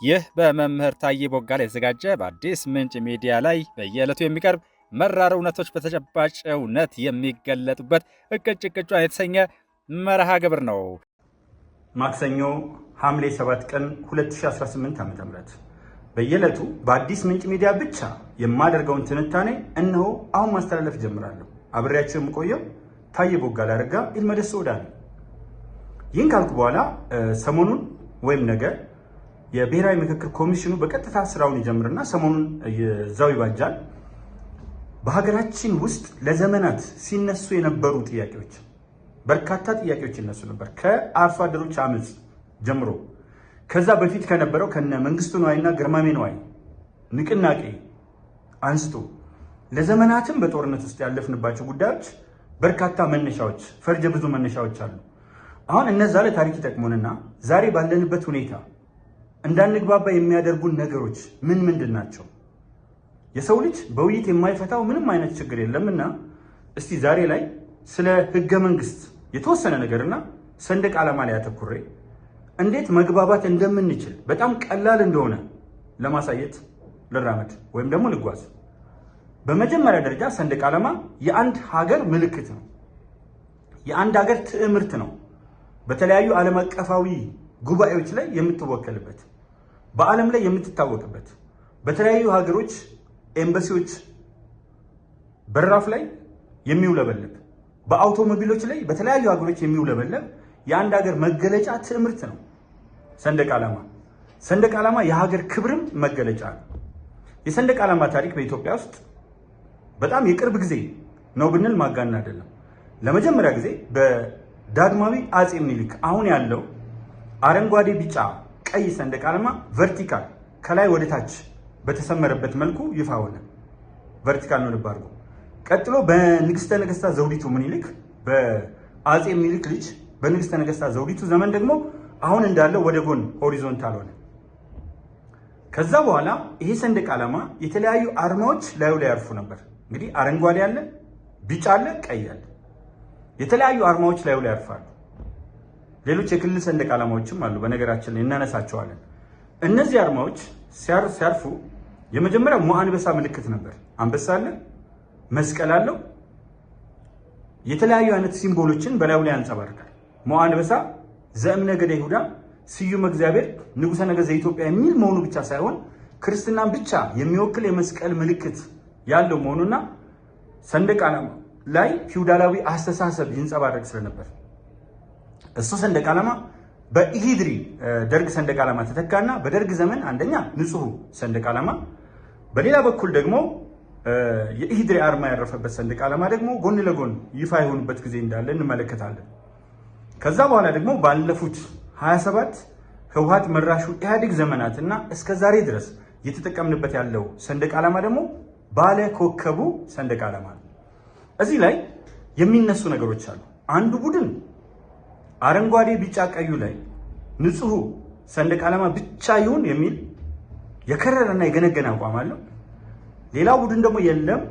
ይህ በመምህር ታዬ ቦጋለ የተዘጋጀ በአዲስ ምንጭ ሚዲያ ላይ በየዕለቱ የሚቀርብ መራር እውነቶች በተጨባጭ እውነት የሚገለጡበት እቅጭ ቅጯን የተሰኘ መርሃ ግብር ነው። ማክሰኞ ሐምሌ 7 ቀን 2018 ዓ.ም በየዕለቱ በአዲስ ምንጭ ሚዲያ ብቻ የማደርገውን ትንታኔ እነሆ አሁን ማስተላለፍ ጀምራለሁ። አብሬያችሁ የምቆየው ታዬ ቦጋለ አረጋ ኢልመደስ ሶዳ ነው። ይህን ካልኩ በኋላ ሰሞኑን ወይም ነገ የብሔራዊ ምክክር ኮሚሽኑ በቀጥታ ስራውን ይጀምርና ሰሞኑን እዛው ይባጃል። በሀገራችን ውስጥ ለዘመናት ሲነሱ የነበሩ ጥያቄዎች፣ በርካታ ጥያቄዎች ይነሱ ነበር። ከአርሶ አደሮች አመፅ ጀምሮ ከዛ በፊት ከነበረው ከነ መንግስቱ ነዋይና ግርማሜ ነዋይ ንቅናቄ አንስቶ ለዘመናትም በጦርነት ውስጥ ያለፍንባቸው ጉዳዮች በርካታ መነሻዎች፣ ፈርጀ ብዙ መነሻዎች አሉ። አሁን እነዛ ለታሪክ ይጠቅሙንና ዛሬ ባለንበት ሁኔታ እንዳንግባባ የሚያደርጉን ነገሮች ምን ምንድን ናቸው? የሰው ልጅ በውይይት የማይፈታው ምንም አይነት ችግር የለምና እስቲ ዛሬ ላይ ስለ ህገ መንግስት የተወሰነ ነገርና ሰንደቅ ዓላማ ላይ አተኩሬ እንዴት መግባባት እንደምንችል በጣም ቀላል እንደሆነ ለማሳየት ልራመድ ወይም ደግሞ ልጓዝ። በመጀመሪያ ደረጃ ሰንደቅ ዓላማ የአንድ ሀገር ምልክት ነው። የአንድ ሀገር ትዕምርት ነው። በተለያዩ ዓለም አቀፋዊ ጉባኤዎች ላይ የምትወከልበት፣ በዓለም ላይ የምትታወቅበት፣ በተለያዩ ሀገሮች ኤምባሲዎች በራፍ ላይ የሚውለበለብ፣ በአውቶሞቢሎች ላይ በተለያዩ ሀገሮች የሚውለበለብ የአንድ ሀገር መገለጫ ትዕምርት ነው ሰንደቅ ዓላማ። ሰንደቅ ዓላማ የሀገር ክብርም መገለጫ ነው። የሰንደቅ ዓላማ ታሪክ በኢትዮጵያ ውስጥ በጣም የቅርብ ጊዜ ነው ብንል ማጋነን አይደለም። ለመጀመሪያ ጊዜ በዳግማዊ አጼ ምኒልክ አሁን ያለው አረንጓዴ፣ ቢጫ፣ ቀይ ሰንደቅ ዓላማ ቨርቲካል ከላይ ወደ ታች በተሰመረበት መልኩ ይፋ ሆነ። ቨርቲካል ነው ልብ አድርጎ። ቀጥሎ በንግስተ ነገስታት ዘውዲቱ ምኒልክ በአጼ ምኒልክ ልጅ በንግስተ ነገስታት ዘውዲቱ ዘመን ደግሞ አሁን እንዳለው ወደ ጎን ሆሪዞንታል ሆነ። ከዛ በኋላ ይሄ ሰንደቅ ዓላማ የተለያዩ አርማዎች ላዩ ላይ ያርፉ ነበር። እንግዲህ አረንጓዴ አለ፣ ቢጫ አለ፣ ቀይ አለ። የተለያዩ አርማዎች ላዩ ላይ ያርፋሉ። ሌሎች የክልል ሰንደቅ ዓላማዎችም አሉ፣ በነገራችን ላይ እናነሳቸዋለን። እነዚህ አርማዎች ሲያርፉ የመጀመሪያው ሞአንበሳ ምልክት ነበር። አንበሳ አለ፣ መስቀል አለው፣ የተለያዩ አይነት ሲምቦሎችን በላዩ ላይ ያንጸባርቃል። ሞአንበሳ ዘእምነገደ ይሁዳ ስዩም እግዚአብሔር ንጉሠ ነገሥት ዘኢትዮጵያ የሚል መሆኑ ብቻ ሳይሆን ክርስትናን ብቻ የሚወክል የመስቀል ምልክት ያለው መሆኑና ሰንደቅ ዓላማ ላይ ፊውዳላዊ አስተሳሰብ ይንጸባረቅ ስለነበር እሱ ሰንደቅ ዓላማ በኢሂድሪ ደርግ ሰንደቅ ዓላማ ተተካና በደርግ ዘመን አንደኛ ንጹህ ሰንደቅ ዓላማ፣ በሌላ በኩል ደግሞ የኢሂድሪ አርማ ያረፈበት ሰንደቅ ዓላማ ደግሞ ጎን ለጎን ይፋ የሆኑበት ጊዜ እንዳለ እንመለከታለን። ከዛ በኋላ ደግሞ ባለፉት 27 ህወሓት መራሹ ኢህአዴግ ዘመናትና እስከ ዛሬ ድረስ እየተጠቀምንበት ያለው ሰንደቅ ዓላማ ደግሞ ባለ ኮከቡ ሰንደቅ ዓላማ ነው። እዚህ ላይ የሚነሱ ነገሮች አሉ። አንዱ ቡድን አረንጓዴ፣ ቢጫ፣ ቀዩ ላይ ንጹህ ሰንደቅ ዓላማ ብቻ ይሁን የሚል የከረረና የገነገነ አቋም አለው። ሌላው ቡድን ደግሞ የለም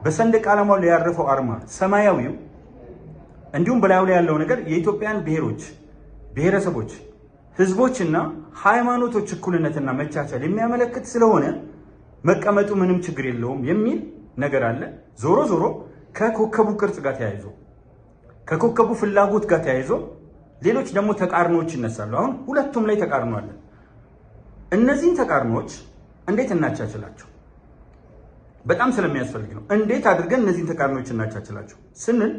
በሰንደቅ ዓላማው ላይ ያረፈው አርማ ሰማያዊው እንዲሁም በላዩ ላይ ያለው ነገር የኢትዮጵያን ብሔሮች፣ ብሔረሰቦች፣ ህዝቦችና ሃይማኖቶች እኩልነትና መቻቻል የሚያመለክት ስለሆነ መቀመጡ ምንም ችግር የለውም የሚል ነገር አለ። ዞሮ ዞሮ ከኮከቡ ቅርጽ ጋር ተያይዞ ከኮከቡ ፍላጎት ጋር ተያይዞ ሌሎች ደግሞ ተቃርኖዎች ይነሳሉ። አሁን ሁለቱም ላይ ተቃርኖ አለ። እነዚህን ተቃርኖዎች እንዴት እናቻችላቸው? በጣም ስለሚያስፈልግ ነው። እንዴት አድርገን እነዚህን ተቃርኖዎች እናቻችላቸው ስንል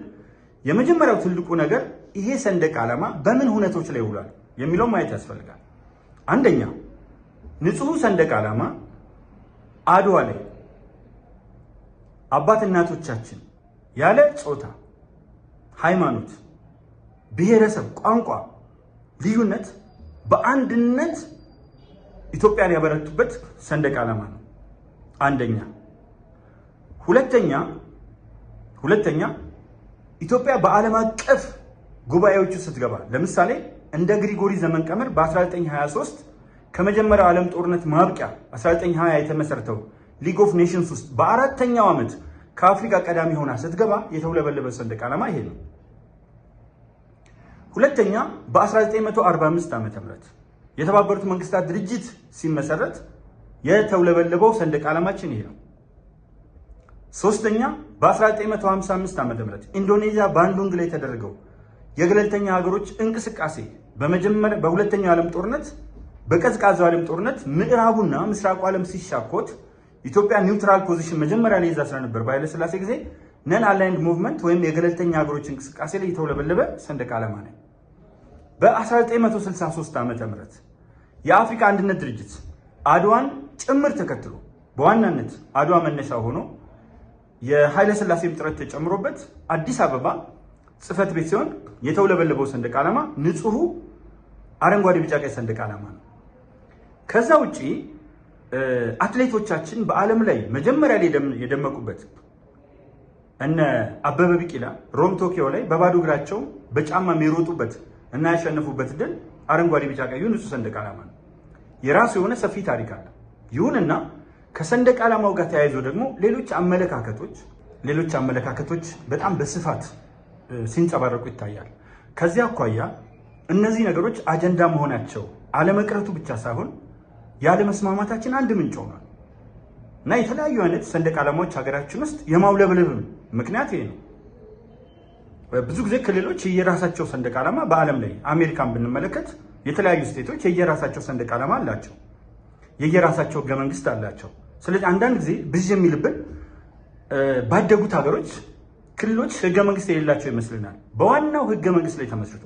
የመጀመሪያው ትልቁ ነገር ይሄ ሰንደቅ ዓላማ በምን ሁነቶች ላይ ይውላል የሚለው ማየት ያስፈልጋል። አንደኛ ንጹህ ሰንደቅ ዓላማ አድዋ ላይ አባት እናቶቻችን ያለ ጾታ፣ ሃይማኖት፣ ብሔረሰብ፣ ቋንቋ ልዩነት በአንድነት ኢትዮጵያን ያበረቱበት ሰንደቅ ዓላማ ነው። አንደኛ። ሁለተኛ ኢትዮጵያ በዓለም አቀፍ ጉባኤዎች ውስጥ ስትገባ ለምሳሌ እንደ ግሪጎሪ ዘመን ቀመር በ1923 ከመጀመሪያው ዓለም ጦርነት ማብቂያ 1920 የተመሰረተው ሊግ ኦፍ ኔሽንስ ውስጥ በአራተኛው ዓመት ከአፍሪካ ቀዳሚ ሆና ስትገባ የተውለበለበ ሰንደቅ ዓላማ ይሄ ነው። ሁለተኛ በ1945 ዓ.ም የተባበሩት መንግስታት ድርጅት ሲመሰረት የተውለበለበው ሰንደቅ ዓላማችን ይሄ ነው። ሶስተኛ በ1955 ዓ.ም ኢንዶኔዥያ ባንዱንግ ላይ የተደረገው የገለልተኛ ሀገሮች እንቅስቃሴ በሁለተኛው ዓለም ጦርነት በቀዝቃዛው ዓለም ጦርነት ምዕራቡና ምስራቁ ዓለም ሲሻኮት ኢትዮጵያ ኒውትራል ፖዚሽን መጀመሪያ ላይ ይዛ ስለነበር በኃይለ ሥላሴ ጊዜ ነን አላይንድ ሙቭመንት ወይም የገለልተኛ ሀገሮች እንቅስቃሴ ላይ የተውለበለበ ሰንደቅ ዓላማ ነው። በ1963 ዓ.ም የአፍሪካ አንድነት ድርጅት አድዋን ጭምር ተከትሎ በዋናነት አድዋ መነሻ ሆኖ የኃይለ ሥላሴም ጥረት ተጨምሮበት አዲስ አበባ ጽህፈት ቤት ሲሆን የተውለበለበው ሰንደቅ ዓላማ ንጹሑ አረንጓዴ፣ ቢጫ፣ ቀይ ሰንደቅ ዓላማ ነው። ከዛ ውጪ አትሌቶቻችን በዓለም ላይ መጀመሪያ ላይ የደመቁበት እነ አበበ ቢቂላ ሮም ቶኪዮ ላይ በባዶ እግራቸው በጫማ የሚሮጡበት እና ያሸነፉበት ድል አረንጓዴ፣ ቢጫ፣ ቀዩ ንጹህ ሰንደቅ ዓላማ ነው። የራሱ የሆነ ሰፊ ታሪክ አለ። ይሁንና ከሰንደቅ ዓላማው ጋር ተያይዞ ደግሞ ሌሎች አመለካከቶች በጣም በስፋት ሲንጸባረቁ ይታያል። ከዚያ አኳያ እነዚህ ነገሮች አጀንዳ መሆናቸው አለመቅረቱ ብቻ ሳይሆን ያለመስማማታችን አንድ ምንጭ ሆኗል እና የተለያዩ አይነት ሰንደቅ ዓላማዎች ሀገራችን ውስጥ የማውለብለብም ምክንያት ይሄ ነው። ብዙ ጊዜ ክልሎች የየራሳቸው ሰንደቅ ዓላማ በዓለም ላይ አሜሪካን ብንመለከት የተለያዩ ስቴቶች የየራሳቸው ሰንደቅ ዓላማ አላቸው፣ የየራሳቸው ህገ መንግስት አላቸው። ስለዚህ አንዳንድ ጊዜ ብዥ የሚልብን ባደጉት ሀገሮች ክልሎች ህገ መንግስት የሌላቸው ይመስልናል። በዋናው ህገ መንግስት ላይ ተመስርቶ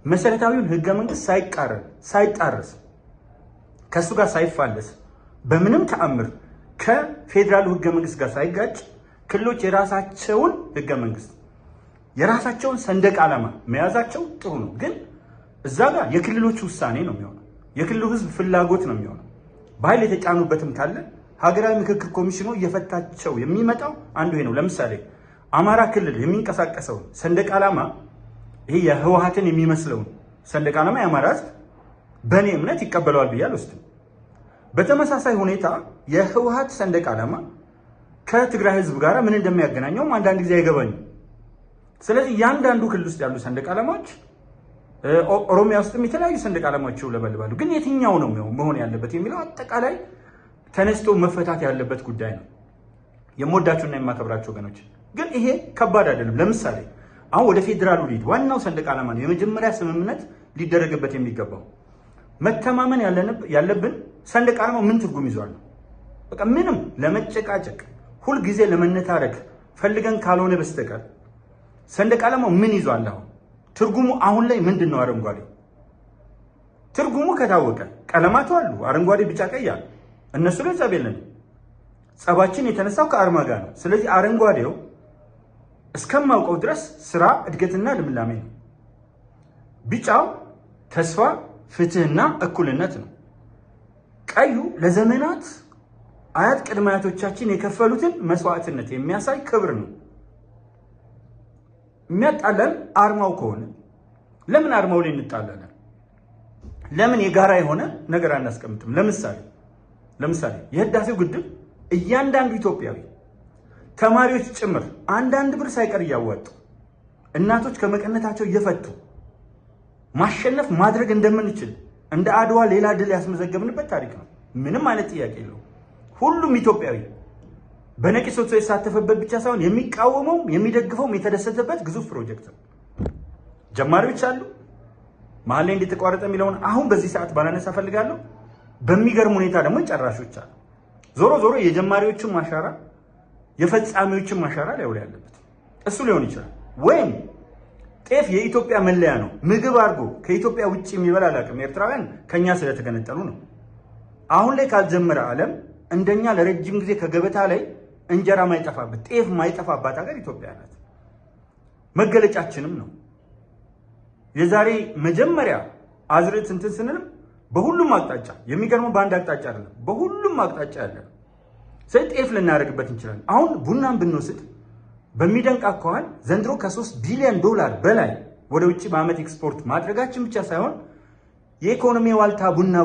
መሰረታዊውን ህገ መንግስት ሳይጣረስ ከእሱ ጋር ሳይፋለስ በምንም ተአምር ከፌዴራሉ ህገ መንግስት ጋር ሳይጋጭ ክልሎች የራሳቸውን ህገ መንግስት የራሳቸውን ሰንደቅ ዓላማ መያዛቸው ጥሩ ነው። ግን እዛ ጋር የክልሎቹ ውሳኔ ነው የሚሆነው፣ የክልሉ ህዝብ ፍላጎት ነው የሚሆነው። በኃይል የተጫኑበትም ካለ ሀገራዊ ምክክር ኮሚሽኑ እየፈታቸው የሚመጣው አንዱ ይሄ ነው። ለምሳሌ አማራ ክልል የሚንቀሳቀሰውን ሰንደቅ ዓላማ ይሄ የህወሓትን የሚመስለውን ሰንደቅ ዓላማ የአማራ ህዝብ በእኔ እምነት ይቀበለዋል ብዬ አልወስድም። በተመሳሳይ ሁኔታ የህወሓት ሰንደቅ ዓላማ ከትግራይ ህዝብ ጋር ምን እንደሚያገናኘውም አንዳንድ ጊዜ አይገባኝም። ስለዚህ እያንዳንዱ ክልል ውስጥ ያሉ ሰንደቅ ዓላማዎች ኦሮሚያ ውስጥም የተለያዩ ሰንደቅ ዓላማዎች ይውለበልባሉ። ግን የትኛው ነው መሆን ያለበት የሚለው አጠቃላይ ተነስቶ መፈታት ያለበት ጉዳይ ነው። የምወዳቸውና የማከብራቸው ወገኖች ግን ይሄ ከባድ አይደለም። ለምሳሌ አሁን ወደ ፌዴራሉ ሊድ ዋናው ሰንደቅ ዓላማ ነው የመጀመሪያ ስምምነት ሊደረግበት የሚገባው። መተማመን ያለብን ሰንደቅ ዓላማው ምን ትርጉም ይዟል። በቃ ምንም ለመጨቃጨቅ ሁልጊዜ ለመነታረክ ፈልገን ካልሆነ በስተቀር ሰንደቅ ዓላማው ምን ይዟል? አሁን ትርጉሙ አሁን ላይ ምንድን ነው? አረንጓዴ ትርጉሙ ከታወቀ ቀለማቱ አሉ፣ አረንጓዴ፣ ቢጫ፣ ቀይ አሉ። እነሱ ላይ ጸብ የለንም። ጸባችን የተነሳው ከአርማ ጋር ነው። ስለዚህ አረንጓዴው እስከማውቀው ድረስ ስራ፣ እድገትና ልምላሜ ነው። ቢጫው ተስፋ፣ ፍትህና እኩልነት ነው። ቀዩ ለዘመናት አያት ቅድመ አያቶቻችን የከፈሉትን መስዋዕትነት የሚያሳይ ክብር ነው። የሚያጣለን አርማው ከሆነ ለምን አርማው ላይ እንጣላለን? ለምን የጋራ የሆነ ነገር አናስቀምጥም? ለምሳሌ የህዳሴው ግድብ እያንዳንዱ ኢትዮጵያዊ ተማሪዎች ጭምር አንዳንድ ብር ሳይቀር እያዋጡ እናቶች ከመቀነታቸው እየፈቱ ማሸነፍ ማድረግ እንደምንችል እንደ አድዋ ሌላ ድል ያስመዘገብንበት ታሪክ ነው። ምንም አይነት ጥያቄ የለውም። ሁሉም ኢትዮጵያዊ በነቂስ ወጥቶ የተሳተፈበት ብቻ ሳይሆን የሚቃወመውም የሚደግፈውም የተደሰተበት ግዙፍ ፕሮጀክት ነው። ጀማሪዎች አሉ፣ መሀል ላይ እንደተቋረጠ የሚለውን አሁን በዚህ ሰዓት ባላነሳ ፈልጋለሁ። በሚገርም ሁኔታ ደግሞ ጨራሾች አሉ። ዞሮ የጀማሪዎችን ማሻራ የፈጻሚዎችን ማሻራ ሊያውል ያለበት እሱ ሊሆን ይችላል። ወይም ጤፍ የኢትዮጵያ መለያ ነው ምግብ አድርጎ ከኢትዮጵያ ውጭ የሚበላ አላውቅም። ኤርትራውያን ከኛ ስለተገነጠሉ ነው። አሁን ላይ ካልጀመረ ዓለም እንደኛ ለረጅም ጊዜ ከገበታ ላይ እንጀራ ማይጠፋበት ጤፍ ማይጠፋባት ሀገር ኢትዮጵያ ናት። መገለጫችንም ነው። የዛሬ መጀመሪያ አዝርዕት እንትን ስንልም በሁሉም አቅጣጫ የሚገርመው በአንድ አቅጣጫ አይደለም፣ በሁሉም አቅጣጫ ያለ ነው። ስለዚህ ጤፍ ልናደርግበት እንችላለን። አሁን ቡናን ብንወስድ በሚደንቅ አኳኋን ዘንድሮ ከ3 ቢሊዮን ዶላር በላይ ወደ ውጭ በዓመት ኤክስፖርት ማድረጋችን ብቻ ሳይሆን የኢኮኖሚ ዋልታ ቡና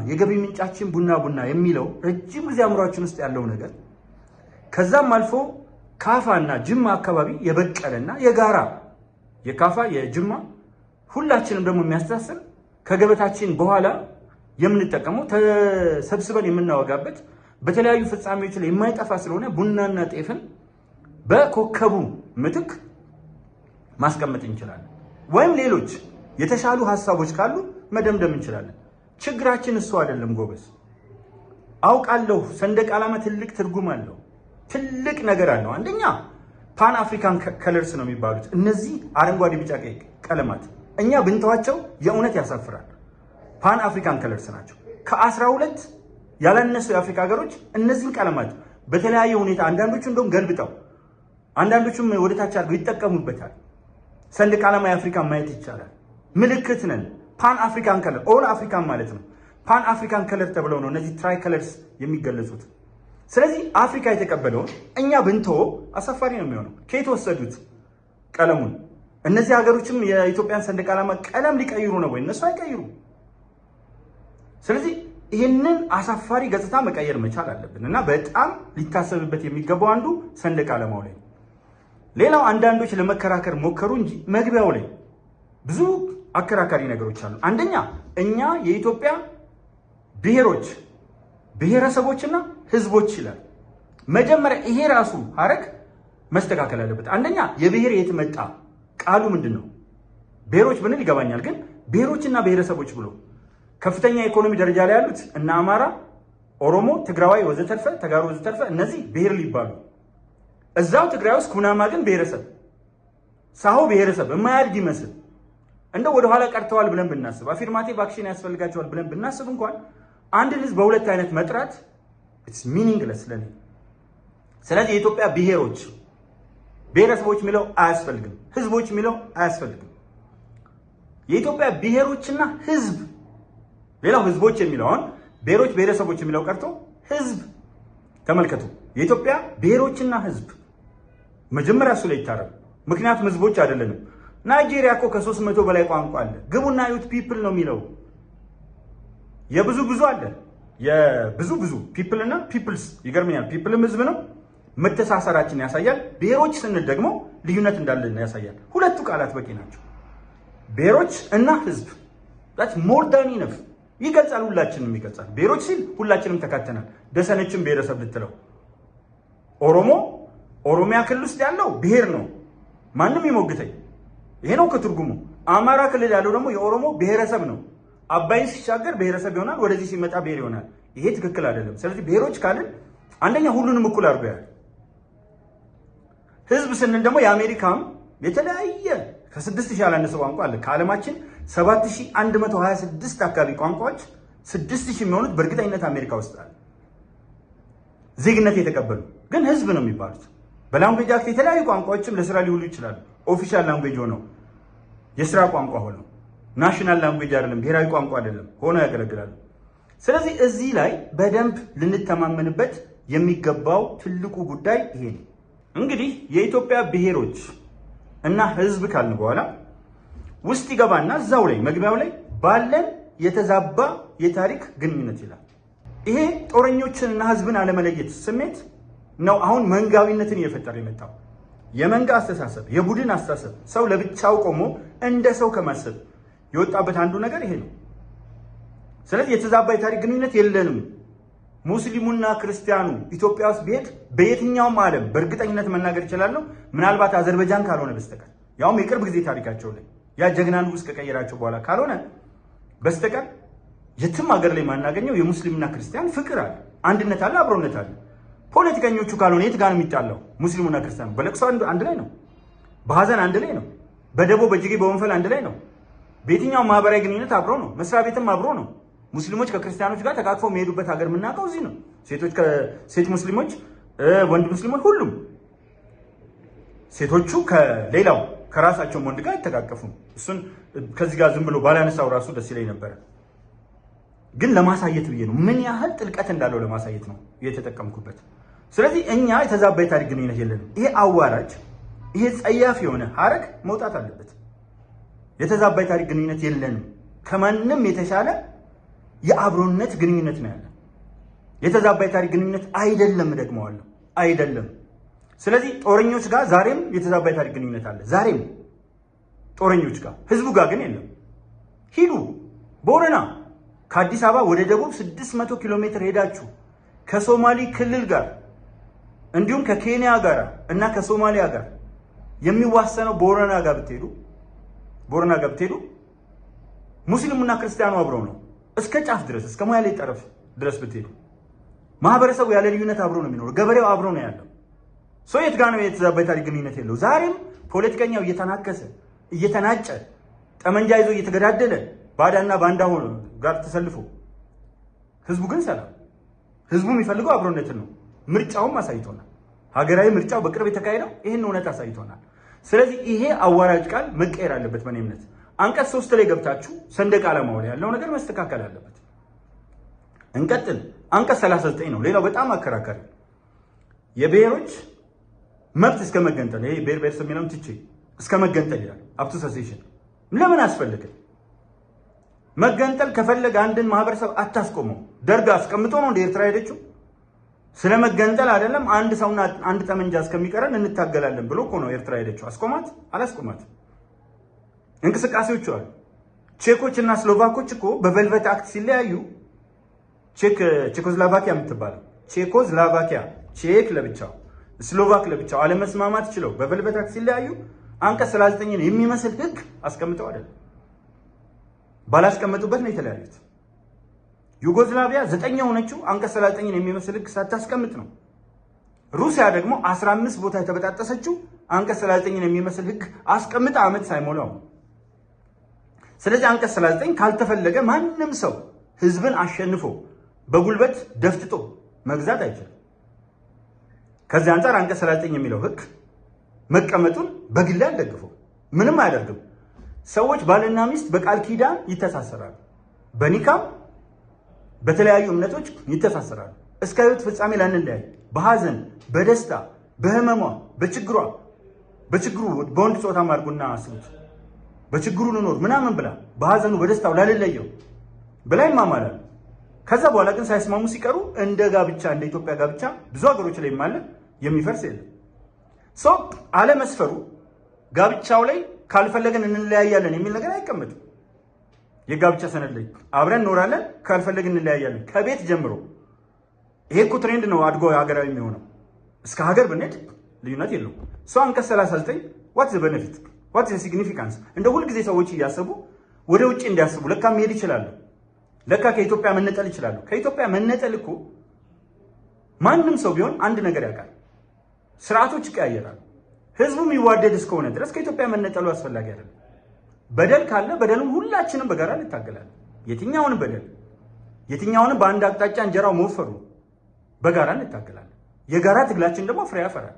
የገቢ ምንጫችን ቡና የሚለው ረጅም ጊዜ አእምሯችን ውስጥ ያለው ነገር ከዛም አልፎ ካፋና ጅማ አካባቢ የበቀለና የጋራ የካፋ የጅማ ሁላችንም ደግሞ የሚያስተሳስር ከገበታችን በኋላ የምንጠቀመው ተሰብስበን የምናወጋበት በተለያዩ ፍጻሜዎች ላይ የማይጠፋ ስለሆነ ቡናና ጤፍን በኮከቡ ምትክ ማስቀመጥ እንችላለን። ወይም ሌሎች የተሻሉ ሐሳቦች ካሉ መደምደም እንችላለን። ችግራችን እሱ አይደለም ጎበዝ። አውቃለሁ ሰንደቅ ዓላማ ትልቅ ትርጉም አለው፣ ትልቅ ነገር አለው። አንደኛ ፓን አፍሪካን ከለርስ ነው የሚባሉት እነዚህ አረንጓዴ፣ ቢጫ፣ ቀይ ቀለማት እኛ ብንተዋቸው የእውነት ያሳፍራል። ፓን አፍሪካን ከለርስ ናቸው። ከ12 ያላነሱ የአፍሪካ ሀገሮች እነዚህን ቀለማት በተለያየ ሁኔታ አንዳንዶቹ እንደውም ገልብጠው አንዳንዶቹም ወደ ታች አድርገው ይጠቀሙበታል። ሰንደቅ ዓላማ የአፍሪካን ማየት ይቻላል። ምልክት ነን። ፓን አፍሪካን ከለር ኦል አፍሪካን ማለት ነው። ፓን አፍሪካን ከለር ተብለው ነው እነዚህ ትራይ ከለርስ የሚገለጹት። ስለዚህ አፍሪካ የተቀበለውን እኛ ብንተወው አሳፋሪ ነው የሚሆነው። ከየት ወሰዱት ቀለሙን? እነዚህ ሀገሮችም የኢትዮጵያን ሰንደቅ ዓላማ ቀለም ሊቀይሩ ነው ወይ? እነሱ አይቀይሩ። ስለዚህ ይህንን አሳፋሪ ገጽታ መቀየር መቻል አለብን እና በጣም ሊታሰብበት የሚገባው አንዱ ሰንደቅ ዓላማው ላይ። ሌላው አንዳንዶች ለመከራከር ሞከሩ እንጂ መግቢያው ላይ ብዙ አከራካሪ ነገሮች አሉ። አንደኛ እኛ የኢትዮጵያ ብሔሮች፣ ብሔረሰቦችና ህዝቦች ይላል። መጀመሪያ ይሄ ራሱ ሀረግ መስተካከል አለበት። አንደኛ የብሔር የት መጣ? ቃሉ ምንድን ነው? ብሔሮች ብንል ይገባኛል፣ ግን ብሔሮችና ብሔረሰቦች ብሎ ከፍተኛ የኢኮኖሚ ደረጃ ላይ ያሉት እነ አማራ፣ ኦሮሞ፣ ትግራዋይ ወዘተርፈ ተጋሩ ወዘተርፈ እነዚህ ብሔር ሊባሉ፣ እዛው ትግራይ ውስጥ ኩናማ ግን ብሔረሰብ፣ ሳሆ ብሔረሰብ የማያድግ ይመስል እንደው ወደኋላ ቀርተዋል ብለን ብናስብ፣ አፊርማቲቭ አክሽን ያስፈልጋቸዋል ብለን ብናስብ እንኳን አንድን ህዝብ በሁለት አይነት መጥራት ኢትስ ሚኒንግለስ ለኔ። ስለዚህ የኢትዮጵያ ብሔሮች፣ ብሔረሰቦች የሚለው አያስፈልግም፣ ህዝቦች የሚለው አያስፈልግም። የኢትዮጵያ ብሔሮችና ህዝብ፣ ሌላው ህዝቦች የሚለውን ብሔሮች፣ ብሔረሰቦች የሚለው ቀርቶ ህዝብ። ተመልከቱ፣ የኢትዮጵያ ብሔሮችና ህዝብ መጀመሪያ እሱ ላይ ይታረም። ምክንያቱም ህዝቦች አይደለንም። ናይጄሪያ እኮ ከ300 በላይ ቋንቋ አለ። ግቡና ዩት ፒፕል ነው የሚለው። የብዙ ብዙ አለ፣ የብዙ ብዙ ፒፕል እና ፒፕልስ። ይገርመኛል። ፒፕልም ህዝብ ነው። መተሳሰራችን ያሳያል። ብሔሮች ስንል ደግሞ ልዩነት እንዳለን ያሳያል። ሁለቱ ቃላት በቂ ናቸው። ብሔሮች እና ህዝብ ዳት ሞር ዳን ኢነፍ ይገልጻል። ሁላችንም ይገልጻል። ብሔሮች ሲል ሁላችንም ተካተናል። ደሰነችን ብሔረሰብ ልትለው፣ ኦሮሞ ኦሮሚያ ክልል ውስጥ ያለው ብሔር ነው፣ ማንም ይሞግተኝ። ይሄ ነው ከትርጉሙ። አማራ ክልል ያለው ደግሞ የኦሮሞ ብሔረሰብ ነው። አባይን ሲሻገር ብሔረሰብ ይሆናል፣ ወደዚህ ሲመጣ ብሔር ይሆናል። ይሄ ትክክል አይደለም። ስለዚህ ብሔሮች ካልን አንደኛ ሁሉንም እኩል አድርጎ ያል። ህዝብ ስንል ደግሞ የአሜሪካም የተለያየ ከ6000 ያላነሰ ቋንቋ አለ። ከዓለማችን 7126 አካባቢ ቋንቋዎች 6000 የሚሆኑት በእርግጠኝነት አሜሪካ ውስጥ አለ። ዜግነት የተቀበሉ ግን ህዝብ ነው የሚባሉት። በላንጉዌጅ አክት የተለያዩ ቋንቋዎችም ለስራ ሊውሉ ይችላሉ። ኦፊሻል ላንጉዌጅ ሆነው የስራ ቋንቋ ሆነው ናሽናል ላንጉዌጅ አይደለም፣ ብሔራዊ ቋንቋ አይደለም ሆነው ያገለግላሉ። ስለዚህ እዚህ ላይ በደንብ ልንተማመንበት የሚገባው ትልቁ ጉዳይ ይሄ ነው። እንግዲህ የኢትዮጵያ ብሔሮች እና ህዝብ ካልን በኋላ ውስጥ ይገባና እዛው ላይ መግቢያው ላይ ባለን የተዛባ የታሪክ ግንኙነት ይላል። ይሄ ጦረኞችንና ህዝብን አለመለየት ስሜት ነው አሁን መንጋዊነትን እየፈጠረ የመጣው። የመንጋ አስተሳሰብ፣ የቡድን አስተሳሰብ፣ ሰው ለብቻው ቆሞ እንደ ሰው ከማሰብ የወጣበት አንዱ ነገር ይሄ ነው። ስለዚህ የተዛባ የታሪክ ግንኙነት የለንም። ሙስሊሙና ክርስቲያኑ ኢትዮጵያ ውስጥ ቢሄድ በየትኛውም ዓለም በእርግጠኝነት መናገር ይችላለሁ፣ ምናልባት አዘርባይጃን ካልሆነ በስተቀር ያውም የቅርብ ጊዜ ታሪካቸው ላይ ያ ጀግና ንጉሥ ከቀየራቸው በኋላ ካልሆነ በስተቀር የትም ሀገር ላይ ማናገኘው የሙስሊምና ክርስቲያን ፍቅር አለ፣ አንድነት አለ፣ አብሮነት አለ። ፖለቲከኞቹ ካልሆነ የት ጋር ነው የሚጣለው? ሙስሊሙና ክርስቲያኑ በለቅሶ አንድ ላይ ነው፣ በሀዘን አንድ ላይ ነው፣ በደቦ በጅጌ በወንፈል አንድ ላይ ነው። በየትኛው ማህበራዊ ግንኙነት አብሮ ነው፣ መስሪያ ቤትም አብሮ ነው። ሙስሊሞች ከክርስቲያኖች ጋር ተቃቅፈው የሚሄዱበት ሀገር የምናውቀው እዚህ ነው። ሴቶች ከሴት ሙስሊሞች፣ ወንድ ሙስሊሞች፣ ሁሉም ሴቶቹ ከሌላው ከራሳቸውም ወንድ ጋር አይተቃቀፉም። እሱን ከዚህ ጋር ዝም ብሎ ባላነሳው ራሱ ደስ ይለኝ ነበረ፣ ግን ለማሳየት ብዬ ነው። ምን ያህል ጥልቀት እንዳለው ለማሳየት ነው የተጠቀምኩበት። ስለዚህ እኛ የተዛባ የታሪክ ግንኙነት የለንም። ይሄ አዋራጅ፣ ይሄ ጸያፍ የሆነ ሀረግ መውጣት አለበት። የተዛባ የታሪክ ግንኙነት የለንም። ከማንም የተሻለ የአብሮነት ግንኙነት ነው ያለ። የተዛባ የታሪክ ግንኙነት አይደለም፣ ደግመዋለሁ፣ አይደለም። ስለዚህ ጦረኞች ጋር ዛሬም የተዛባ የታሪክ ግንኙነት አለ፣ ዛሬም ጦረኞች ጋር፣ ህዝቡ ጋር ግን የለም። ሂዱ ቦረና ከአዲስ አበባ ወደ ደቡብ 600 ኪሎ ሜትር ሄዳችሁ ከሶማሌ ክልል ጋር እንዲሁም ከኬንያ ጋር እና ከሶማሊያ ጋር የሚዋሰነው ቦረና ጋር ብትሄዱ ሙስሊሙና ክርስቲያኑ አብረው ነው። እስከ ጫፍ ድረስ እስከ ሞያሌ ጠረፍ ድረስ ብትሄዱ ማህበረሰቡ ያለ ልዩነት አብሮ ነው የሚኖረው። ገበሬው አብሮ ነው ያለው። የት ጋር ነው የተዛባ የታሪክ ግንኙነት የለው? ዛሬም ፖለቲከኛው እየተናከሰ እየተናጨ ጠመንጃ ይዞ እየተገዳደለ ባዳና ባንዳ ጋር ተሰልፎ፣ ህዝቡ ግን ሰላም፣ ህዝቡ የሚፈልገው አብሮነትን ነው። ምርጫውም አሳይቶናል። ሀገራዊ ምርጫው በቅርብ የተካሄደው ይህን እውነት አሳይቶናል። ስለዚህ ይሄ አዋራጅ ቃል መቀየር አለበት። በእኔ እምነት አንቀጽ 3 ላይ ገብታችሁ ሰንደቅ ዓላማው ላይ ያለው ነገር መስተካከል አለበት። እንቀጥል። አንቀጽ 39 ነው ሌላው በጣም አከራካሪ። የብሔሮች መብት እስከ መገንጠል፣ ይሄ ብሔር ብሔረሰብ የሚለውን ትቼ እስከ መገንጠል ይላል። አፕቱ ሰሴሽን ለምን አስፈለገ? መገንጠል ከፈለገ አንድን ማህበረሰብ አታስቆመው። ደርግ አስቀምጦ ነው እንደ ኤርትራ ሄደችው። ስለ መገንጠል አይደለም አንድ ሰውና አንድ ጠመንጃ እስከሚቀረን እንታገላለን ብሎ እኮ ነው ኤርትራ ሄደችው። አስቆማት? አላስቆማት። እንቅስቃሴዎቹ አሉ። ቼኮች እና ስሎቫኮች እኮ በቬልቬት አክት ሲለያዩ ቼኮስሎቫኪያ የምትባለው ቼኮስሎቫኪያ፣ ቼክ ለብቻው ስሎቫክ ለብቻው አለመስማማት ችለው በቬልቬት አክት ሲለያዩ አንቀጽ 39ን የሚመስል ህግ አስቀምጠው አይደለም ባላስቀመጡበት ነው የተለያዩት። ዩጎዝላቪያ 9 የሆነችው አንቀጽ 39ን የሚመስል ህግ ሳታስቀምጥ ነው። ሩሲያ ደግሞ 15 ቦታ የተበጣጠሰችው አንቀጽ 39ን የሚመስል ህግ አስቀምጣ ዓመት ሳይሞላው። ስለዚህ አንቀጽ 39 ካልተፈለገ ማንም ሰው ህዝብን አሸንፎ በጉልበት ደፍጥጦ መግዛት አይችልም። ከዚህ አንጻር አንቀጽ 39 የሚለው ህግ መቀመጡን በግል አልደግፈው። ምንም አያደርግም። ሰዎች ባልና ሚስት በቃል ኪዳን ይተሳሰራሉ። በኒካም በተለያዩ እምነቶች ይተሳሰራሉ። እስከ ህይወት ፍጻሜ ላንለያይ፣ በሐዘን በደስታ በህመሟ በችግሩ በወንድ ጾታ አድርጉና አስቡት። በችግሩ ልኖር ምናምን ብላ በሐዘኑ በደስታው ላልለየው ብላ ይማማላሉ። ከዛ በኋላ ግን ሳይስማሙ ሲቀሩ እንደ ጋብቻ እንደ ኢትዮጵያ ጋብቻ ብዙ ሀገሮች ላይ ማለት የሚፈርስ የለም። ሰው አለመስፈሩ ጋብቻው ላይ ካልፈለገን እንለያያለን የሚል ነገር አይቀመጥም። የጋብቻ ሰነድ ላይ አብረን እንኖራለን ካልፈለግን እንለያያለን ከቤት ጀምሮ። ይሄ እኮ ትሬንድ ነው አድጎ ሀገራዊ የሚሆነው። እስከ ሀገር ብንሄድ ልዩነት የለውም። ሰው አንቀጽ 39 ዋትስ ቤኔፊት ዋትስ ሲግኒፊካንስ እንደ ሁልጊዜ ሰዎች እያሰቡ ወደ ውጭ እንዲያስቡ ለካ መሄድ ይችላሉ። ለካ ከኢትዮጵያ መነጠል ይችላሉ። ከኢትዮጵያ መነጠል እኮ ማንም ሰው ቢሆን አንድ ነገር ያውቃል። ስርዓቶች ይቀያየራሉ። ህዝቡ የሚዋደድ እስከሆነ ድረስ ከኢትዮጵያ መነጠሉ አስፈላጊ አይደለም። በደል ካለ በደሉም ሁላችንም በጋራ እንታገላለን። የትኛውንም በአንድ አቅጣጫ እንጀራው መወፈሩ በጋራ እንታገላለን። የጋራ ትግላችን ደግሞ ፍሬ ያፈራል።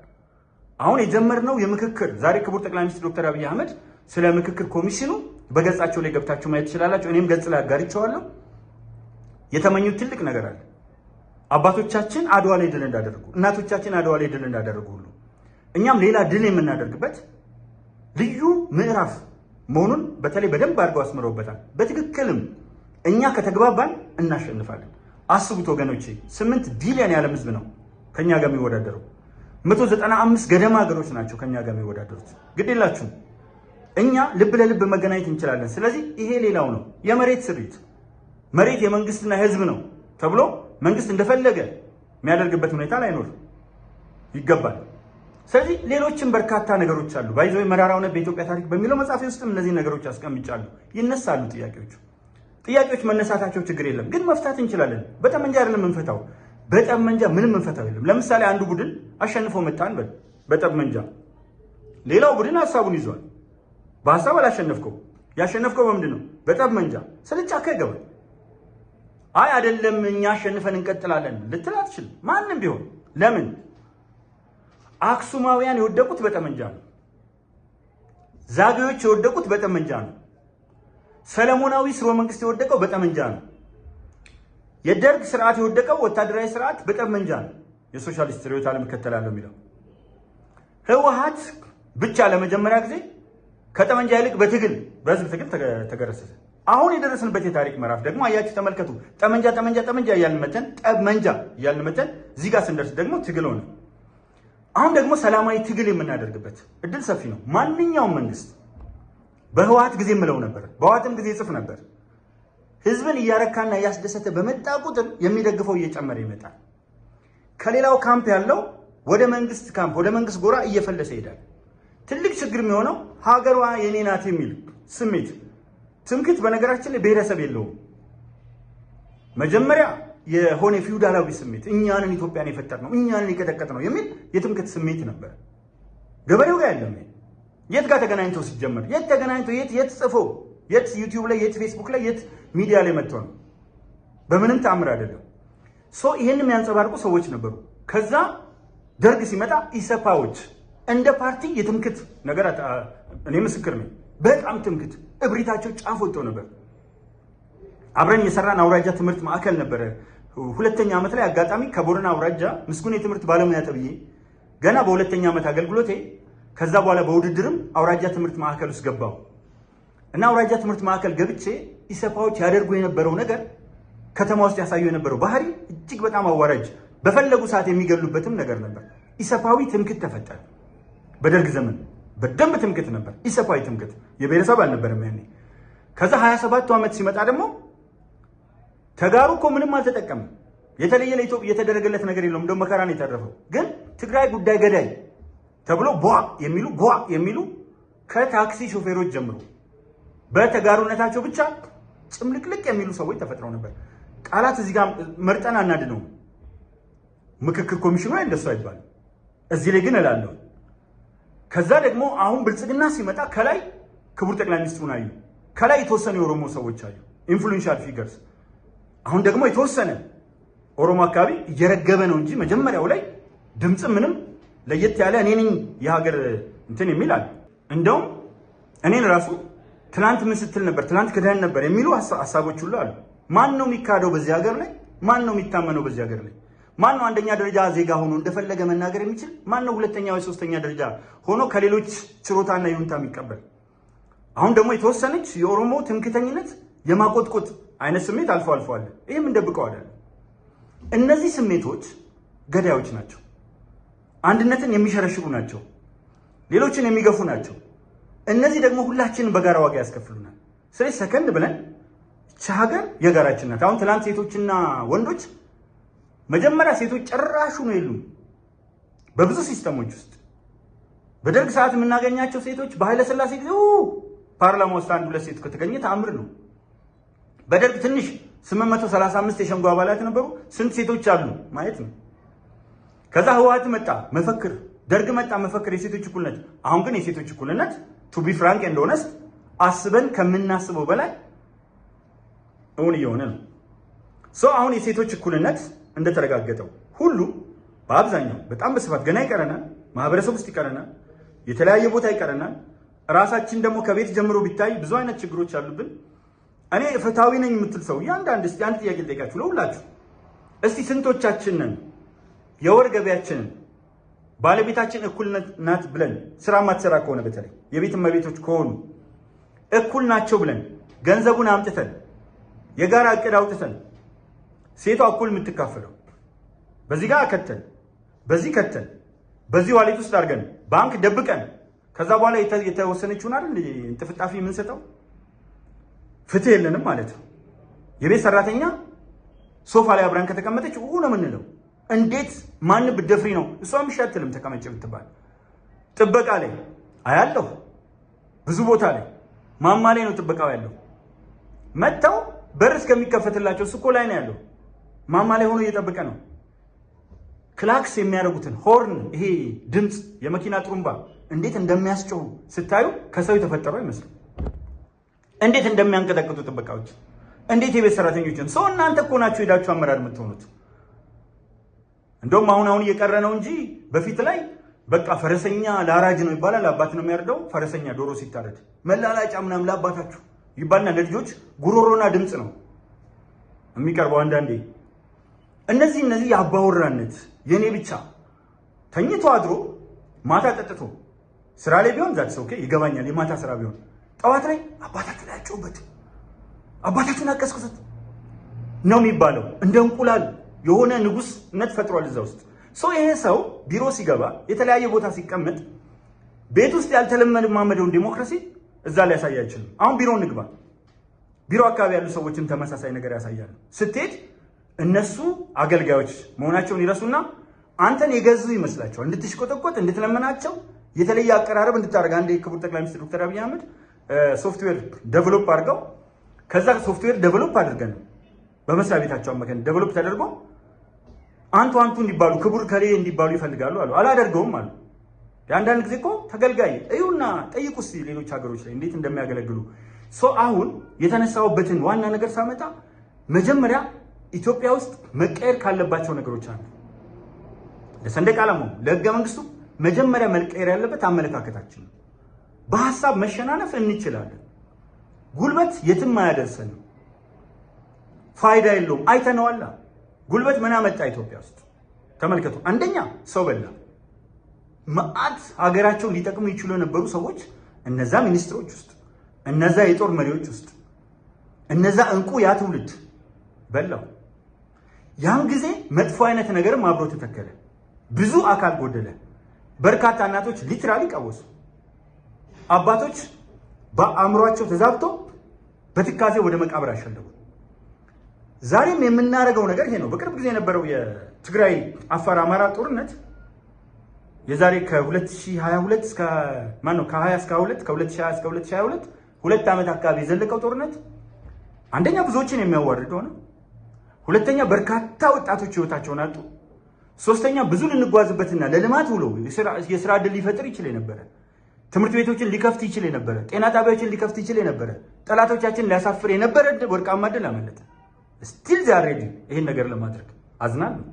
አሁን የጀመርነው የምክክር ዛሬ ክቡር ጠቅላይ ሚኒስትር ዶክተር አብይ አህመድ ስለ ምክክር ኮሚሽኑ በገጻቸው ላይ ገብታችሁ ማየት ትችላላችሁ። እኔም ገጽ ላይ አጋርቼዋለሁ። የተመኙት ትልቅ ነገር አለ። አባቶቻችን አድዋ ላይ ድል እንዳደረጉ፣ እናቶቻችን አድዋ ላይ ድል እንዳደረጉ ሁሉ እኛም ሌላ ድል የምናደርግበት ልዩ ምዕራፍ መሆኑን በተለይ በደንብ አድርገው አስምረውበታል። በትክክልም እኛ ከተግባባን እናሸንፋለን። አስቡት ወገኖቼ፣ 8 ቢሊዮን የዓለም ህዝብ ነው ከኛ ጋር የሚወዳደረው። 195 ገደማ ሀገሮች ናቸው ከኛ ጋር የሚወዳደሩት። ግድ የላችሁም፣ እኛ ልብ ለልብ መገናኘት እንችላለን። ስለዚህ ይሄ ሌላው ነው የመሬት ስሪት። መሬት የመንግስትና የህዝብ ነው ተብሎ መንግስት እንደፈለገ የሚያደርግበት ሁኔታ ላይኖር ይገባል። ስለዚህ ሌሎችም በርካታ ነገሮች አሉ። ባይዘው መራራውነት በኢትዮጵያ ታሪክ በሚለው መጽሐፍ ውስጥም እነዚህ ነገሮች አስቀምጫለሁ። ይነሳሉ ጥያቄዎች መነሳታቸው ችግር የለም፣ ግን መፍታት እንችላለን። በጠመንጃ አይደለም የምንፈታው። በጠመንጃ ምንም የምንፈታው የለም። ለምሳሌ አንዱ ቡድን አሸንፎ መጣን በጠመንጃ፣ ሌላው ቡድን ሀሳቡን ይዟል። በሀሳብ አላሸነፍከው። ያሸነፍከው በምንድን ነው? በጠመንጃ። ስለዚህ ጫካ ይገባል። አይ አይደለም እኛ አሸንፈን እንቀጥላለን ልትል አትችልም፣ ማንም ቢሆን። ለምን? አክሱማውያን የወደቁት በጠመንጃ ነው። ዛጌዎች የወደቁት በጠመንጃ ነው። ሰለሞናዊ ስርወ መንግስት የወደቀው በጠመንጃ ነው። የደርግ ስርዓት የወደቀው ወታደራዊ ስርዓት በጠመንጃ ነው። የሶሻሊስት ርዕዮተ ዓለም እከተላለሁ የሚለው ህወሓት ብቻ ለመጀመሪያ ጊዜ ከጠመንጃ ይልቅ በህዝብ ትግል ተገረሰሰ። አሁን የደረስንበት የታሪክ ምዕራፍ ደግሞ አያችሁ፣ ተመልከቱ። ጠመንጃ እያልን መተን እዚህ ጋር ስንደርስ ደግሞ ትግል ሆነ። አሁን ደግሞ ሰላማዊ ትግል የምናደርግበት እድል ሰፊ ነው። ማንኛውም መንግስት በህወሓት ጊዜ የምለው ነበር፣ በህወሓትም ጊዜ ጽፍ ነበር። ህዝብን እያረካና እያስደሰተ በመጣ ቁጥር የሚደግፈው እየጨመረ ይመጣል። ከሌላው ካምፕ ያለው ወደ መንግስት ካምፕ ወደ መንግስት ጎራ እየፈለሰ ይሄዳል። ትልቅ ችግር የሚሆነው ሀገሯ የኔ ናት የሚል ስሜት ትምክህት በነገራችን ላይ ብሔረሰብ የለውም። መጀመሪያ የሆነ ፊውዳላዊ ስሜት እኛንን ኢትዮጵያን የፈጠርነው እኛንን የቀጠቀጥነው የሚል የትምክህት ስሜት ነበር። ገበሬው ጋር ያለም የት ጋር ተገናኝቶ ሲጀመር የት ተገናኝቶ የት ጽፎ የት ዩቲዩብ ላይ የት ፌስቡክ ላይ የት ሚዲያ ላይ መጥቶ ነው? በምንም ተአምር አይደለም። ይሄን የሚያንጸባርቁ ሰዎች ነበሩ። ከዛ ደርግ ሲመጣ ኢሰፓዎች እንደ ፓርቲ የትምክህት ነገር እኔ ምስክር ነኝ። በጣም ትምክህት እብሪታቸው ጫፍ ወጥቶ ነበር። አብረን የሰራን አውራጃ ትምህርት ማዕከል ነበረ። ሁለተኛ ዓመት ላይ አጋጣሚ ከቦረና አውራጃ ምስጉን የትምህርት ባለሙያ ተብዬ ገና በሁለተኛ ዓመት አገልግሎቴ ከዛ በኋላ በውድድርም አውራጃ ትምህርት ማዕከል ውስጥ ገባው እና አውራጃ ትምህርት ማዕከል ገብቼ ኢሰፓዎች ያደርጉ የነበረው ነገር ከተማ ውስጥ ያሳዩ የነበረው ባህሪ እጅግ በጣም አዋራጅ፣ በፈለጉ ሰዓት የሚገሉበትም ነገር ነበር። ኢሰፓዊ ትምክህት ተፈጠረ። በደርግ ዘመን በደንብ ትምክህት ነበር። ኢሰፓዊ ትምክህት የብሔረሰብ አልነበረም ያኔ። ከዛ 27ቱ ዓመት ሲመጣ ደግሞ ተጋሩ እኮ ምንም አልተጠቀምም። የተለየ ለኢትዮጵያ የተደረገለት ነገር የለውም። እንደው መከራ ነው የተረፈው። ግን ትግራይ ጉዳይ ገዳይ ተብሎ ጓ የሚሉ ከታክሲ ሾፌሮች ጀምሮ በተጋሩነታቸው ብቻ ጭምልቅልቅ የሚሉ ሰዎች ተፈጥረው ነበር። ቃላት እዚህ ጋር መርጠን አናድነው። ምክክር ኮሚሽኑ ላይ እንደሱ አይባልም። እዚህ ላይ ግን እላለሁ። ከዛ ደግሞ አሁን ብልጽግና ሲመጣ ከላይ ክቡር ጠቅላይ ሚኒስትሩን አዩ፣ ከላይ የተወሰኑ የኦሮሞ ሰዎች አዩ፣ ኢንፍሉዌንሻል ፊገርስ። አሁን ደግሞ የተወሰነ ኦሮሞ አካባቢ እየረገበ ነው እንጂ መጀመሪያው ላይ ድምፅ ምንም ለየት ያለ እኔ ነኝ የሀገር እንትን የሚል አለ። እንደውም እኔን ራሱ ትናንት ምን ስትል ነበር፣ ትናንት ክደን ነበር የሚሉ ሀሳቦች ሁሉ አሉ። ማን ነው የሚካደው በዚህ ሀገር ላይ? ማን ነው የሚታመነው በዚህ ሀገር ላይ? ማን ነው አንደኛ ደረጃ ዜጋ ሆኖ እንደፈለገ መናገር የሚችል? ማን ነው ሁለተኛ ወይ ሶስተኛ ደረጃ ሆኖ ከሌሎች ችሮታና ይሁንታ የሚቀበል? አሁን ደግሞ የተወሰነች የኦሮሞ ትምክህተኝነት የማቆጥቆጥ አይነት ስሜት አልፎ አለ። ይህም እንደብቀው አይደለም። እነዚህ ስሜቶች ገዳዮች ናቸው። አንድነትን የሚሸረሽሩ ናቸው። ሌሎችን የሚገፉ ናቸው። እነዚህ ደግሞ ሁላችንን በጋራ ዋጋ ያስከፍሉናል። ስለዚህ ሰከንድ ብለን ይህች ሀገር የጋራችን ናት። አሁን ትናንት ሴቶችና ወንዶች መጀመሪያ ሴቶች ጭራሹ ነው የሉም። በብዙ ሲስተሞች ውስጥ በደርግ ሰዓት የምናገኛቸው ሴቶች በኃይለ ሥላሴ ጊዜ ፓርላማ ውስጥ አንድ ሁለት ሴት ከተገኘ ተአምር ነው። በደርግ ትንሽ 835 የሸንጎ አባላት ነበሩ። ስንት ሴቶች አሉ ማየት ነው። ከዛ ህወሓት መጣ መፈክር፣ ደርግ መጣ መፈክር፣ የሴቶች እኩልነት። አሁን ግን የሴቶች እኩልነት ቱ ቢ ፍራንክ ኤንድ ኦነስት አስበን ከምናስበው በላይ እውን እየሆነ ነው። አሁን የሴቶች እኩልነት እንደተረጋገጠው ሁሉ በአብዛኛው በጣም በስፋት ገና ይቀረናል። ማህበረሰብ ውስጥ ይቀረናል። የተለያየ ቦታ ይቀረናል። ራሳችን ደግሞ ከቤት ጀምሮ ቢታይ ብዙ አይነት ችግሮች አሉብን። እኔ ፍትሃዊ ነኝ የምትል ሰው አንድ ጥያቄ ልጠይቃችሁ ለሁላችሁ። እስቲ ስንቶቻችንን የወር ገቢያችንን ባለቤታችን እኩል ናት ብለን ስራ ማትሰራ ከሆነ በተለይ የቤት እመቤቶች ከሆኑ እኩል ናቸው ብለን ገንዘቡን አምጥተን የጋራ እቅድ አውጥተን ሴቷ እኩል የምትካፈለው በዚህ ጋር ከተን በዚህ ዋሌት ውስጥ አድርገን ባንክ ደብቀን ከዛ በኋላ የተወሰነችውን አይደል እንጥፍጣፊ የምንሰጠው? ፍትህ የለንም ማለት ነው። የቤት ሰራተኛ ሶፋ ላይ አብራን ከተቀመጠች ነው የምንለው። እንዴት ማን ብትደፍሪ ነው እሷም ይሻትልም ተቀመጭ ብትባል? ጥበቃ ላይ አያለሁ፣ ብዙ ቦታ ላይ ማማ ላይ ነው ጥበቃው ያለው። መጥተው በር እስከሚከፈትላቸው እሱ እኮ ላይ ነው ያለው። ማማ ላይ ሆኖ እየጠበቀ ነው። ክላክስ የሚያደርጉትን ሆርን፣ ይሄ ድምፅ የመኪና ጥሩምባ እንዴት እንደሚያስጮሁ ስታዩ ከሰው የተፈጠሩ አይመስልም። እንዴት እንደሚያንቀጠቅጡ ጥበቃዎች፣ እንዴት የቤት ሰራተኞችን ሰው እናንተ እኮ ናችሁ ሄዳችሁ አመራር የምትሆኑት። እንደውም አሁን እየቀረ ነው እንጂ በፊት ላይ በቃ ፈረሰኛ ለአራጅ ነው ይባላል። አባት ነው የሚያርደው ፈረሰኛ ዶሮ ሲታረድ መላላጫ ምናምን ለአባታችሁ ይባልና ለልጆች ጉሮሮና ድምፅ ነው የሚቀርበው። አንዳንዴ እነዚህ የአባወራነት የኔ ብቻ ተኝቶ አድሮ ማታ ጠጥቶ ስራ ላይ ቢሆን ዛት ሰው ይገባኛል። የማታ ስራ ቢሆን ጠዋት ላይ አባታችሁን ያጨውበት አባታችሁን አቀስቅሱት ነው የሚባለው። እንደ እንቁላል የሆነ ንጉስነት ፈጥሯል እዛ ውስጥ። ይሄ ሰው ቢሮ ሲገባ የተለያየ ቦታ ሲቀመጥ ቤት ውስጥ ያልተለመደውን ዲሞክራሲ እዛ ላይ ያሳይ አይችልም። አሁን ቢሮ እንግባ። ቢሮ አካባቢ ያሉ ሰዎችም ተመሳሳይ ነገር ያሳያሉ። ስትሄድ እነሱ አገልጋዮች መሆናቸውን ይረሱና አንተን የገዙ ይመስላቸዋል። እንድትሽቆጠቆጥ እንድትለመናቸው የተለየ አቀራረብ እንድታደርግ። አንዴ ክቡር ጠቅላይ ሚኒስትር ዶክተር አብይ አህመድ ሶፍትዌር ዴቨሎፕ አድርገው ከዛ ሶፍትዌር ዴቨሎፕ አድርገን በመስሪያ ቤታቸው አማካኝ ዴቨሎፕ ተደርጎ አንቱ እንዲባሉ ክቡር ከሌ እንዲባሉ ይፈልጋሉ አሉ። አላደርገውም አሉ። አንዳንድ ጊዜ እኮ ተገልጋይ እዩና ጠይቁ እስኪ ሌሎች ሀገሮች ላይ እንዴት እንደሚያገለግሉ። አሁን የተነሳውበትን ዋና ነገር ሳመጣ መጀመሪያ ኢትዮጵያ ውስጥ መቀየር ካለባቸው ነገሮች አንዱ ለሰንደቅ ዓላማው ለህገ መንግስቱ መጀመሪያ መቀየር ያለበት አመለካከታችን ነው። በሐሳብ መሸናነፍ እንችላለን። ጉልበት የትም አያደርሰንም፣ ፋይዳ የለውም። አይተነዋል። ጉልበት ምን አመጣ ኢትዮጵያ ውስጥ ተመልከቱ። አንደኛ ሰው በላ። መዓት ሀገራቸውን ሊጠቅሙ ይችሉ የነበሩ ሰዎች እነዛ ሚኒስትሮች ውስጥ እነዛ የጦር መሪዎች ውስጥ እነዛ እንቁ ያ ትውልድ በላው። ያም ጊዜ መጥፎ አይነት ነገርም አብሮ ተተከለ። ብዙ አካል ጎደለ። በርካታ እናቶች ሊትራሊ ቀወሱ። አባቶች በአእምሯቸው ተዛብቶ በትካዜ ወደ መቃብር አሸለቡ። ዛሬም የምናደርገው ነገር ይሄ ነው። በቅርብ ጊዜ የነበረው የትግራይ አፋር አማራ ጦርነት የዛሬ ከ2022 እስከ ከ20 እስከ 2 ከ2020 እስከ 2022 ሁለት ዓመት አካባቢ የዘለቀው ጦርነት አንደኛ ብዙዎችን የሚያዋርድ ሆነ። ሁለተኛ በርካታ ወጣቶች ህይወታቸውን አጡ። ሶስተኛ ብዙ ልንጓዝበትና ለልማት ብሎ የስራ ዕድል ሊፈጥር ይችል የነበረ ትምህርት ቤቶችን ሊከፍት ይችል የነበረ ጤና ጣቢያዎችን ሊከፍት ይችል የነበረ ጠላቶቻችን ሊያሳፍር የነበረ ወርቃማ ዕድል አመለጠ። ስቲል ዛሬ ይሄን ነገር ለማድረግ አዝናለሁ።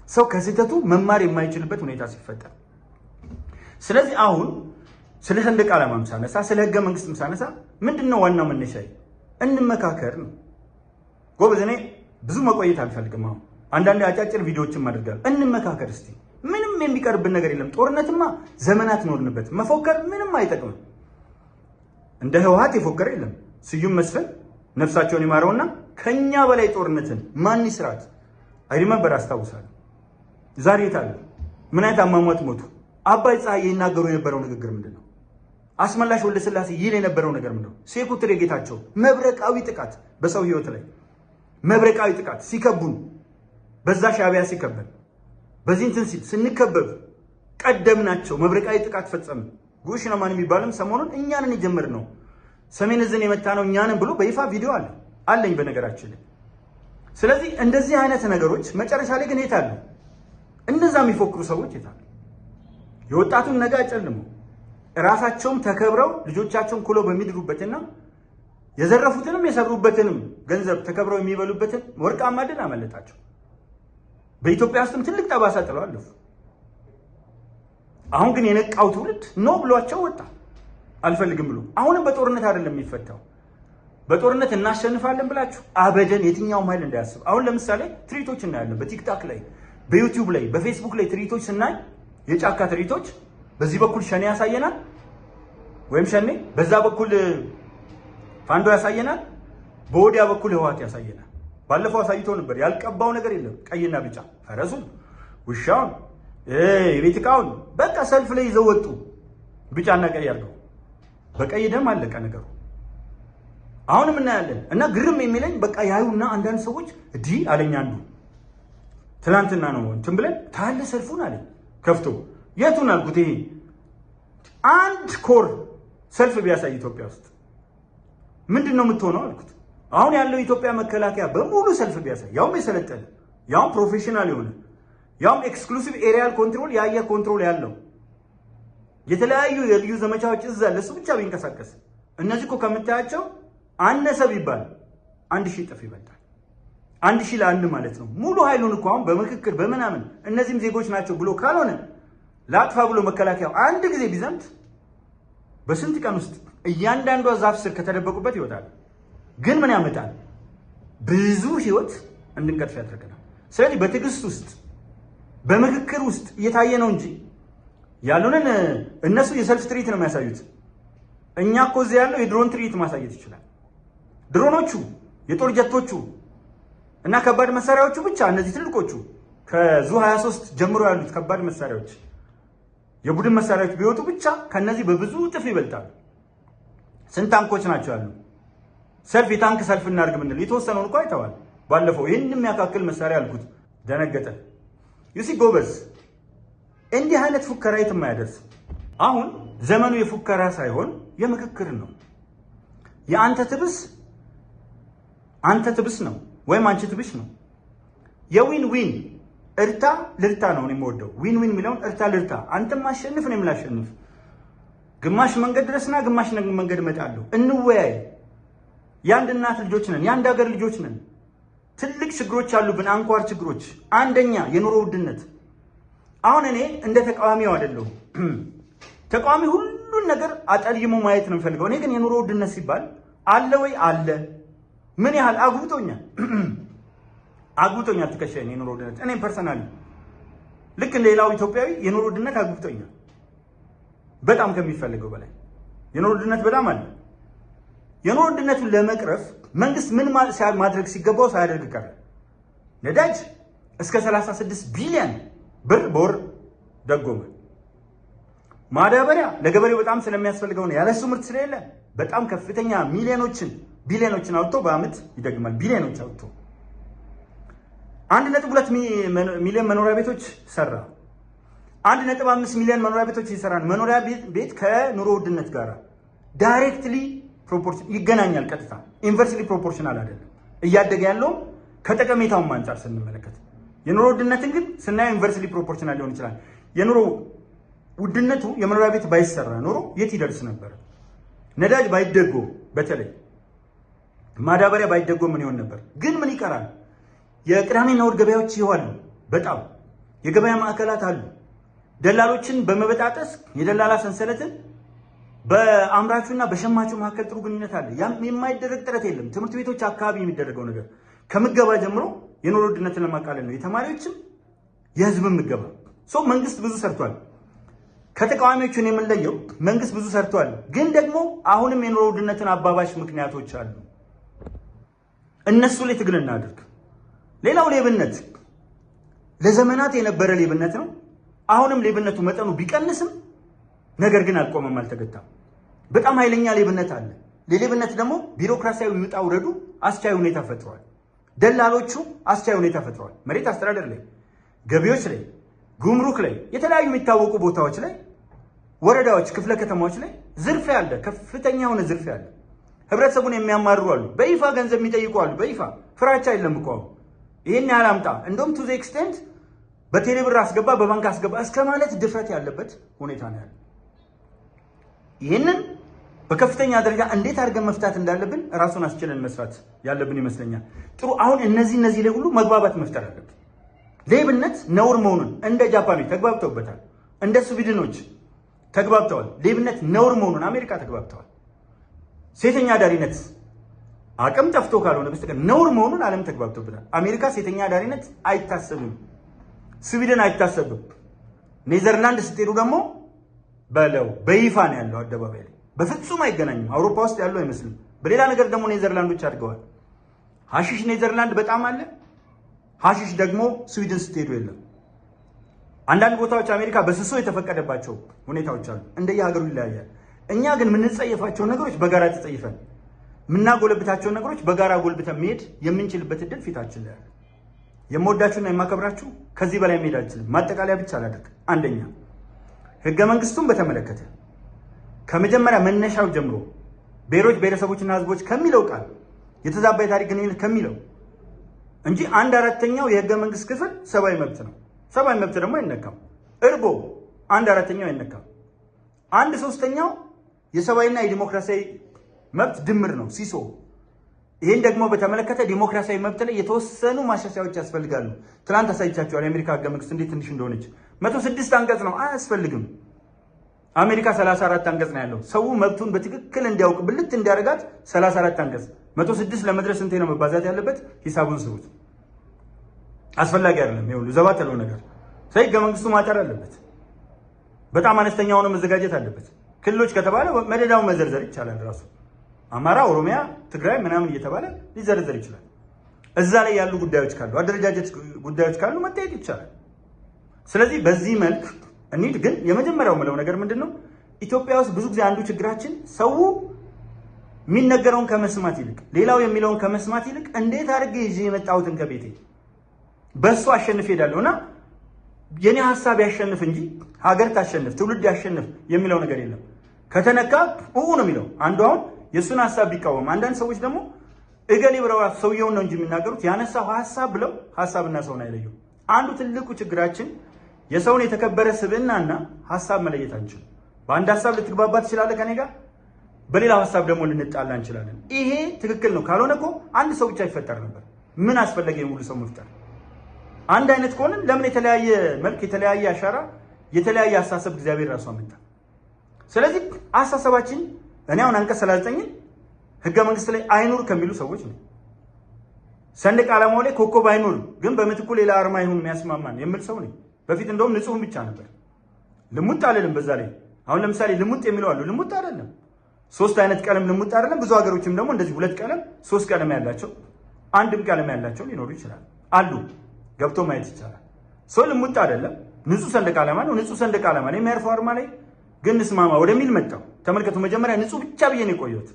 ሰው ከስህተቱ መማር የማይችልበት ሁኔታ ሲፈጠር፣ ስለዚህ አሁን ስለ ሰንደቅ ዓላማም ሳነሳ ስለ ህገ መንግስትም ሳነሳ ምንድነው ዋናው መነሻዬ? እንመካከር ነው። ጎበዝ፣ እኔ ብዙ መቆየት አልፈልግም። አሁን አንዳንድ አጫጭር ቪዲዮዎችን አድርጋለሁ። እንመካከር እስቲ። ምንም የሚቀርብን ነገር የለም። ጦርነትማ ዘመናት ኖርንበት። መፎከር ምንም አይጠቅምም። እንደ ህወሓት የፎከረ የለም። ስዩም መስፍን ነፍሳቸውን ይማረውና ከኛ በላይ ጦርነትን ማን ይስራት? አይሪመንበር አስታውሳለሁ። ዛሬ የታለ? ምን አይነት አሟሟት ሞቱ? አባይ ፀሐይ ይናገሩ የነበረው ንግግር ምንድነው? አስመላሽ ወልደ ስላሴ ይል የነበረው ነገር ምንድነው? ሴኩ ትሬ ጌታቸው መብረቃዊ ጥቃት በሰው ህይወት ላይ መብረቃዊ ጥቃት ሲከቡን፣ በዛ ሻዕቢያ ሲከበን፣ በዚህ እንትን ሲል ስንከበብ ቀደምናቸው። መብረቃዊ ጥቃት ፈጸምን። ጉሽ ነማን የሚባልም ሰሞኑን እኛንን የጀመርነው ሰሜን ዕዝን የመታ ነው እኛንን ብሎ በይፋ ቪዲዮ አለኝ በነገራችን ላይ። ስለዚህ እንደዚህ አይነት ነገሮች መጨረሻ ላይ ግን የታሉ? እነዛ የሚፎክሩ ሰዎች የታሉ? የወጣቱን ነገ አጨልመው ራሳቸውም ተከብረው ልጆቻቸውን ኩሎ በሚድሩበትና የዘረፉትንም የሰሩበትንም ገንዘብ ተከብረው የሚበሉበትን ወርቃማ ዕድል አመለጣቸው። በኢትዮጵያ ውስጥም ትልቅ ጠባሳ ጥለው አለፉ። አሁን ግን የነቃው ትውልድ ኖ ብሏቸው ወጣ። አልፈልግም ብሎ አሁንም በጦርነት አይደለም የሚፈታው። በጦርነት እናሸንፋለን ብላችሁ አበደን የትኛውም ኃይል እንዳያስብ። አሁን ለምሳሌ ትርኢቶች እናያለን በቲክታክ ላይ፣ በዩቲዩብ ላይ፣ በፌስቡክ ላይ ትርኢቶች ስናይ የጫካ ትርኢቶች፣ በዚህ በኩል ሸኔ ያሳየናል ወይም ሸኔ፣ በዛ በኩል ፋንዶ ያሳየናል፣ በወዲያ በኩል ህወሓት ያሳየናል። ባለፈው አሳይቶ ነበር። ያልቀባው ነገር የለም። ቀይና ቢጫ ፈረሱን፣ ውሻውን፣ የቤት ዕቃውን በቃ ሰልፍ ላይ ይዘው ወጡ። ቢጫና ቀይ አድርገው በቀይ ደም አለቀ ነገሩ። አሁንም እናያለን እና ግርም የሚለኝ በቃ ያዩና አንዳንድ ሰዎች እዲህ አለኝ። አንዱ ትናንትና ነው እንትን ብለን ታለ ሰልፉን አለኝ ከፍቶ። የቱን አልኩት። ይሄ አንድ ኮር ሰልፍ ቢያሳይ ኢትዮጵያ ውስጥ ምንድን ነው የምትሆነው አልኩት። አሁን ያለው የኢትዮጵያ መከላከያ በሙሉ ሰልፍ ቢያሳይ፣ ያውም የሰለጠነ ያውም ፕሮፌሽናል የሆነ ያውም ኤክስክሉሲቭ ኤሪያል ኮንትሮል የአየር ኮንትሮል ያለው የተለያዩ የልዩ ዘመቻዎች እዛ ለሱ ብቻ ቢንቀሳቀስ፣ እነዚህ እኮ ከምታያቸው አነሰ ቢባል 1000 እጥፍ ይበልጣል። 1000 ለ1 ማለት ነው። ሙሉ ኃይሉን እኮ አሁን በምክክር በምናምን እነዚህም ዜጎች ናቸው ብሎ ካልሆነ ላጥፋ ብሎ መከላከያው አንድ ጊዜ ቢዘምት በስንት ቀን ውስጥ እያንዳንዷ ዛፍ ስር ከተደበቁበት ይወጣል። ግን ምን ያመጣል? ብዙ ህይወት እንድንቀጥፍ ያደርገናል። ስለዚህ በትዕግስት ውስጥ በምክክር ውስጥ እየታየ ነው እንጂ ያሉንን እነሱ የሰልፍ ትርኢት ነው የሚያሳዩት። እኛ እኮ እዚህ ያለው የድሮን ትርኢት ማሳየት ይችላል። ድሮኖቹ፣ የጦር ጀቶቹ እና ከባድ መሳሪያዎቹ ብቻ እነዚህ ትልቆቹ ከዙ 23 ጀምሮ ያሉት ከባድ መሳሪያዎች፣ የቡድን መሳሪያዎች ቢወጡ ብቻ ከነዚህ በብዙ እጥፍ ይበልጣሉ። ስንት ታንኮች ናቸው ያሉ? ሰልፍ የታንክ ሰልፍ እናድርግ ምንል የተወሰነውን እኮ አይተዋል። ባለፈው ይህን የሚያካክል መሳሪያ አልኩት ደነገጠ። ዩሲ ጎበዝ፣ እንዲህ አይነት ፉከራ የትም አያደርስ። አሁን ዘመኑ የፉከራ ሳይሆን የምክክር ነው። የአንተ ትብስ አንተ ትብስ ነው ወይም አንቺ ትብስ ነው። የዊን ዊን እርታ ልርታ ነው የምወደው። ዊን ዊን የሚለውን እርታ ልርታ፣ አንተም ማሸንፍ እኔም ላሸንፍ። ግማሽ መንገድ ድረስና ግማሽ መንገድ እመጣለሁ። እንወያይ። የአንድ እናት ልጆች ነን፣ የአንድ ሀገር ልጆች ነን። ትልቅ ችግሮች አሉብን፣ አንኳር ችግሮች። አንደኛ የኑሮ ውድነት። አሁን እኔ እንደ ተቃዋሚው አይደለሁም። ተቃዋሚ ሁሉን ነገር አጠልይሞ ማየት ነው የምፈልገው። እኔ ግን የኑሮ ውድነት ሲባል አለ ወይ አለ። ምን ያህል አጉብቶኛል ትከሻዬን የኑሮ ውድነት። እኔ ፐርሰናሊ ልክ እንደ ሌላው ኢትዮጵያዊ የኑሮ ውድነት አጉብቶኛል። በጣም ከሚፈልገው በላይ የኑሮ ውድነት በጣም አለ። የኑሮ ውድነቱን ለመቅረፍ መንግስት ምን ማድረግ ሲገባው ሳያደርግ ቀረ። ነዳጅ እስከ 36 ቢሊዮን ብር በወር ደጎመ። ማዳበሪያ ለገበሬው በጣም ስለሚያስፈልገው ነው፣ ያለሱ ምርት ስለሌለ በጣም ከፍተኛ ቢሊዮኖችን አውጥቶ በአመት ይደግማል። ቢሊዮኖች አውጥቶ 1.2 ሚሊዮን መኖሪያ ቤቶች ሰራ። 1.5 ሚሊዮን መኖሪያ ቤቶች ይሰራል። መኖሪያ ቤት ከኑሮ ውድነት ጋር ዳይሬክትሊ ፕሮፖርሽን ይገናኛል። ቀጥታ ኢንቨርስሊ ፕሮፖርሽናል አይደለም። እያደገ ያለው ከጠቀሜታውም አንጻር ስንመለከት፣ የኑሮ ውድነትን ግን ስናየው ኢንቨርስሊ ፕሮፖርሽናል ሊሆን ይችላል። የኑሮ ውድነቱ የመኖሪያ ቤት ባይሰራ ኖሮ የት ይደርስ ነበር? ነዳጅ ባይደጎም፣ በተለይ ማዳበሪያ ባይደጎም ምን ይሆን ነበር? ግን ምን ይቀራል? የቅዳሜና እሑድ ገበያዎች ይዋሉ። በጣም የገበያ ማዕከላት አሉ። ደላሎችን በመበጣጠስ የደላላ ሰንሰለትን በአምራቹና በሸማቹ መካከል ጥሩ ግንኙነት አለ። የማይደረግ ጥረት የለም። ትምህርት ቤቶች አካባቢ የሚደረገው ነገር ከምገባ ጀምሮ የኑሮ ውድነትን ለማቃለል ነው። የተማሪዎችም የህዝብም ምገባ። መንግስት ብዙ ሰርቷል። ከተቃዋሚዎቹን የምንለየው መንግስት ብዙ ሰርቷል፣ ግን ደግሞ አሁንም የኑሮ ውድነትን አባባሽ ምክንያቶች አሉ። እነሱ ላይ ትግል እናድርግ። ሌላው ሌብነት ለዘመናት የነበረ ሌብነት ነው። አሁንም ሌብነቱ መጠኑ ቢቀንስም ነገር ግን አልቆመም፣ አልተገታም። በጣም ኃይለኛ ሌብነት አለ። ለሌብነት ደግሞ ቢሮክራሲያዊ ውጣ ውረዱ አስቻይ ሁኔታ ፈጥሯል። ደላሎቹ አስቻይ ሁኔታ ፈጥሯል። መሬት አስተዳደር ላይ፣ ገቢዎች ላይ፣ ጉምሩክ ላይ፣ የተለያዩ የሚታወቁ ቦታዎች ላይ፣ ወረዳዎች፣ ክፍለ ከተማዎች ላይ ዝርፊያ አለ። ከፍተኛ የሆነ ዝርፊያ አለ። ህብረተሰቡን የሚያማርሩ አሉ። በይፋ ገንዘብ የሚጠይቁ አሉ። በይፋ ፍራቻ የለም እኮ ይሄን ያህል አምጣ፣ እንደውም ቱ ዘ ኤክስቴንት በቴሌ ብር አስገባ፣ በባንክ አስገባ እስከ ማለት ድፍረት ያለበት ሁኔታ ነው ያለው። ይህንን በከፍተኛ ደረጃ እንዴት አድርገን መፍታት እንዳለብን ራሱን አስችለን መስራት ያለብን ይመስለኛል። ጥሩ። አሁን እነዚህ ላይ ሁሉ መግባባት መፍጠር አለብን። ሌብነት ነውር መሆኑን እንደ ጃፓኖች ተግባብተውበታል። እንደ ስዊድኖች ተግባብተዋል። ሌብነት ነውር መሆኑን አሜሪካ ተግባብተዋል። ሴተኛ አዳሪነት አቅም ጠፍቶ ካልሆነ በስተቀር ነውር መሆኑን ዓለም ተግባብተውበታል። አሜሪካ ሴተኛ አዳሪነት አይታሰብም፣ ስዊድን አይታሰብም። ኔዘርላንድ ስትሄዱ ደግሞ በለው በይፋ ነው ያለው አደባባይ ላይ። በፍጹም አይገናኝም። አውሮፓ ውስጥ ያለው አይመስልም። በሌላ ነገር ደግሞ ኔዘርላንዶች አድገዋል። ሐሺሽ ኔዘርላንድ በጣም አለ። ሐሺሽ ደግሞ ስዊድን ስትሄዱ የለም። አንዳንድ ቦታዎች አሜሪካ በስሶ የተፈቀደባቸው ሁኔታዎች አሉ። እንደየሀገሩ ይለያያል። እኛ ግን የምንጸየፋቸውን ነገሮች በጋራ ተጸይፈን የምናጎለብታቸውን ነገሮች በጋራ ጎልብተን መሄድ የምንችልበት እድል ፊታችን ላይ አለ። የምወዳችሁና የማከብራችሁ ከዚህ በላይ መሄድ አልችልም። ማጠቃለያ ብቻ አላደርግ። አንደኛ ህገ መንግስቱን በተመለከተ ከመጀመሪያ መነሻው ጀምሮ ብሔሮች ብሔረሰቦችና ህዝቦች ከሚለው ቃል የተዛባ የታሪክ ግንኙነት ከሚለው እንጂ 1/4ኛው የህገ መንግስት ክፍል ሰብአዊ መብት ነው። ሰብአዊ መብት ደግሞ አይነካም። እርቦ 1/4ኛው አይነካም። 1/3ኛው የሰብአዊና የዲሞክራሲያዊ መብት ድምር ነው ሲሶ። ይህን ደግሞ በተመለከተ ዲሞክራሲያዊ መብት ላይ የተወሰኑ ማሻሻያዎች ያስፈልጋሉ። ትናንት አሳይቻቸዋል የአሜሪካ ህገ መንግስት እንዴት ትንሽ እንደሆነች። 106 አንቀጽ ነው፣ አያስፈልግም። አሜሪካ 34 አንቀጽ ነው ያለው። ሰው መብቱን በትክክል እንዲያውቅ ብልት እንዲያደርጋት 34 አንቀጽ 106 ለመድረስ እንቴ ነው መባዛት ያለበት? ሂሳቡን ስሩት። አስፈላጊ አይደለም። ይሁን ዘባት ያለው ነገር ህገ መንግስቱ ማጠር አለበት። በጣም አነስተኛ ሆኖ መዘጋጀት አለበት። ክልሎች ከተባለ መደዳው መዘርዘር ይቻላል። ራሱ አማራ፣ ኦሮሚያ፣ ትግራይ ምናምን እየተባለ ሊዘረዘር ይችላል። እዛ ላይ ያሉ ጉዳዮች ካሉ፣ አደረጃጀት ጉዳዮች ካሉ መታየት ይቻላል። ስለዚህ በዚህ መልክ እንሂድ። ግን የመጀመሪያው ምለው ነገር ምንድን ነው? ኢትዮጵያ ውስጥ ብዙ ጊዜ አንዱ ችግራችን ሰው የሚነገረውን ከመስማት ይልቅ ሌላው የሚለውን ከመስማት ይልቅ እንዴት አድርጌ ይዤ የመጣሁትን ከቤቴ በእሱ አሸንፍ ሄዳለሁና የኔ ሀሳብ ያሸንፍ እንጂ ሀገር ታሸንፍ ትውልድ ያሸንፍ የሚለው ነገር የለም። ከተነካ ነው የሚለው አንዱ። አሁን የእሱን ሀሳብ ቢቃወም፣ አንዳንድ ሰዎች ደግሞ እገሌ ብለው ሰውየውን ነው እንጂ የሚናገሩት ያነሳው ሀሳብ ብለው ሀሳብና ሰውን አይለዩ። አንዱ ትልቁ ችግራችን የሰውን የተከበረ ስብዕናና ሀሳብ መለየት አንችልም። በአንድ ሀሳብ ልትግባባ ትችላለህ ከኔ ጋር፣ በሌላው ሀሳብ ደግሞ ልንጣላ እንችላለን። ይሄ ትክክል ነው። ካልሆነ እኮ አንድ ሰው ብቻ ይፈጠር ነበር። ምን አስፈለገ የሙሉ ሰው መፍጠር? አንድ አይነት ከሆነ ለምን የተለያየ መልክ፣ የተለያየ አሻራ፣ የተለያየ አስተሳሰብ እግዚአብሔር ራሱ አመጣ? ስለዚህ አስተሳሰባችን እኔ አሁን አንቀጽ 39 ህገ መንግስት ላይ አይኑር ከሚሉ ሰዎች ነው። ሰንደቅ ዓላማው ላይ ኮከብ አይኑር ግን በምትኩ ሌላ አርማ ይሁን የሚያስማማን የምል ሰው ነኝ። በፊት እንደውም ንጹህም ብቻ ነበር። ልሙጥ አልልም። በዛ ላይ አሁን ለምሳሌ ልሙጥ የሚለው አሉ። ልሙጥ አይደለም። 3 አይነት ቀለም ልሙጥ አይደለም። ብዙ ሀገሮችም ደግሞ እንደዚህ 2 ቀለም 3 ቀለም ያላቸው አንድም ቀለም ያላቸው ሊኖሩ ይችላል አሉ። ገብቶ ማየት ይቻላል። ሰው ልሙጥ አይደለም። ንጹህ ሰንደቅ ዓላማ ነው። ንጹህ ሰንደቅ ዓላማ ላይ የሚያርፈው አርማ ላይ ግን እንስማማ ወደሚል መጣው። ተመልከቱ። መጀመሪያ ንጹህ ብቻ ብዬ ነው የቆየሁት።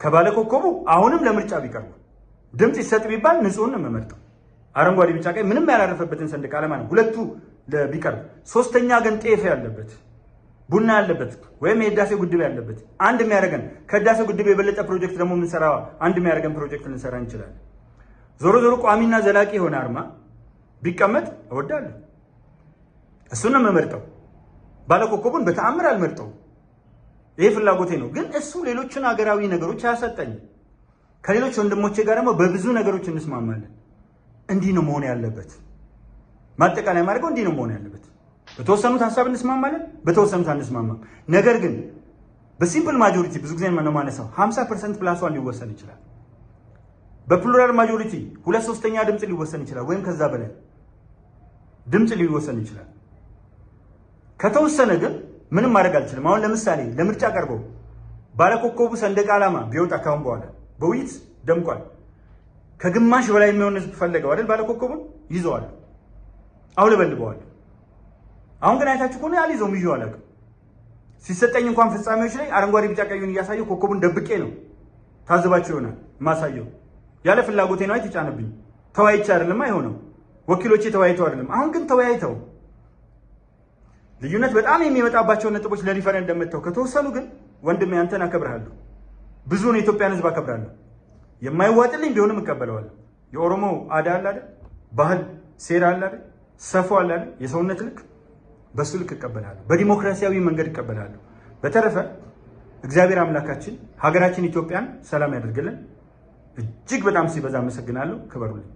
ከባለ ኮከቡ አሁንም ለምርጫ ቢቀርቡ ድምፅ ይሰጥ ቢባል ንጹህን ነው የምመርጠው። አረንጓዴ፣ ቢጫ፣ ቀይ ምንም ያላረፈበትን ሰንደቅ ዓላማ ነው ሁለቱ ቢቀርብ። ሶስተኛ ግን ጤፍ ያለበት ቡና ያለበት ወይም የህዳሴው ግድብ ያለበት አንድ የሚያደርገን ከህዳሴው ግድብ የበለጠ ፕሮጀክት ደግሞ የምንሰራ አንድ የሚያደርገን ፕሮጀክት ልንሰራ እንችላለን። ዞሮ ዞሮ ቋሚና ዘላቂ የሆነ አርማ ቢቀመጥ እወዳለሁ። እሱን ነው የምመርጠው። ባለኮከቡን በተአምር አልመርጠው። ይሄ ፍላጎቴ ነው። ግን እሱ ሌሎችን ሀገራዊ ነገሮች አያሰጠኝም። ከሌሎች ወንድሞቼ ጋር ደግሞ በብዙ ነገሮች እንስማማለን። እንዲህ ነው መሆን ያለበት። ማጠቃላይ ማድረገው እንዲህ ነው መሆን ያለበት። በተወሰኑት ሀሳብ እንስማማለን፣ በተወሰኑት አንስማማም። ነገር ግን በሲምፕል ማጆሪቲ ብዙ ጊዜ ነው ማነሳው 50% ፕላስ 1 ሊወሰን ይችላል። በፕሉራል ማጆሪቲ 2/3 ድምፅ ሊወሰን ይችላል፣ ወይም ከዛ በላይ ድምፅ ሊወሰን ይችላል። ከተወሰነ ግን ምንም ማድረግ አልችልም። አሁን ለምሳሌ ለምርጫ ቀርበው ባለኮከቡ ሰንደቅ ዓላማ ቢወጣ ካሁን በኋላ በውይይት ደምቋል። ከግማሽ በላይ የሚሆን ህዝብ ፈለገው አይደል? ባለኮከቡን ይዘዋል፣ አውለበልበዋል። አሁን ግን አይታችሁ ከሆነ አልይዘውም፣ ይዤው አላውቅም። ሲሰጠኝ እንኳን ፍጻሜዎች ላይ አረንጓዴ፣ ቢጫ፣ ቀዩን እያሳየው ኮከቡን ደብቄ ነው። ታዝባችሁ ይሆናል ማሳየው። ያለ ፍላጎቴ ነው የተጫነብኝ። ተወያይቼ አይደለም አይሆነው። ወኪሎቼ ተወያይተው አይደለም። አሁን ግን ተወያይተው ልዩነት በጣም የሚመጣባቸው ነጥቦች ለሪፈረንደም መጥተው ከተወሰኑ ግን ወንድሜ አንተን አከብርሃለሁ። ብዙውን የኢትዮጵያን ህዝብ አከብራለሁ። የማይዋጥልኝ ቢሆንም እቀበለዋለሁ። የኦሮሞ አዳ አለ አይደል? ባህል ሴራ አለ አይደል? ሰፎ አለ አይደል? የሰውነት ልክ በሱ ልክ እቀበላለሁ። በዲሞክራሲያዊ መንገድ እቀበላለሁ። በተረፈ እግዚአብሔር አምላካችን ሀገራችን ኢትዮጵያን ሰላም ያደርግልን። እጅግ በጣም ሲበዛ አመሰግናለሁ። ክበሩልኝ።